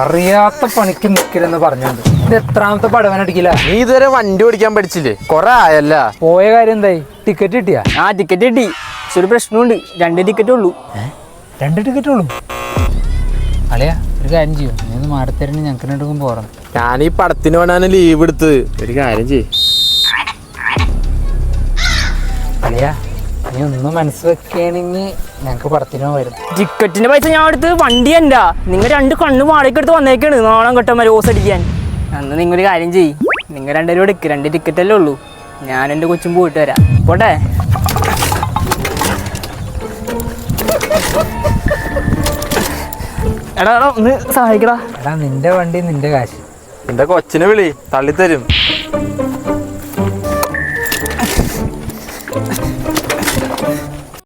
അറിയാത്ത പണിക്ക് നിക്കലെന്ന് പറഞ്ഞോണ്ട് ഇത് എത്രാമത്തെ പടവനടിക്കില്ല. നീ ഇതുവരെ വണ്ടി ഓടിക്കാൻ പഠിച്ചില്ലേ? കൊറേ ആയല്ല. പോയ കാര്യം എന്തായി? ടിക്കറ്റ് കിട്ടിയാ? ടിക്കറ്റ് കിട്ടി. പക്ഷെ ഒരു പ്രശ്നമുണ്ട്, 2 ടിക്കറ്റ് ഉള്ളൂ. 2 ടിക്കറ്റ് ഉള്ളൂ? അളിയാ ഒരു കാര്യം ചെയ്യും, നീ ഒന്ന് മാടത്തേരന് ഞങ്ങൾക്ക് രണ്ടും പോറാം. ഞാൻ ഈ പടത്തിന് വേണാണ് ലീവ് എടുത്തത്. ഒരു കാര്യം ചെയ്യ് അളിയാ, നീ ഒന്നും മനസ്സ് വെക്കുകയാണെങ്കിൽ ഞങ്ങക്ക് പടത്തിന് പോയിരുന്നു. ടിക്കറ്റിന്റെ പൈസ ഞാൻ എടുത്ത് വണ്ടി എന്താ നിങ്ങൾ 2 കണ്ണ് വാടകയ്ക്ക് എടുത്ത് വന്നേക്കാണ് നാളെ കെട്ടന്മാർ ഓസ് അടിക്കാൻ. അന്ന് നിങ്ങളൊരു കാര്യം ചെയ്യ്, നിങ്ങൾ 2 രൂപ എടുക്ക്. 2 ടിക്കറ്റ് അല്ലേ ഉള്ളൂ. ഞാൻ എൻ്റെ കൊച്ചും പോയിട്ട് വരാം. പോട്ടെ. എടാ ഒന്ന് സഹായിക്കടാ. എടാ നിന്റെ വണ്ടി നിന്റെ കാശ്. എന്റെ കൊച്ചിനെ വിളി, തള്ളിത്തരും.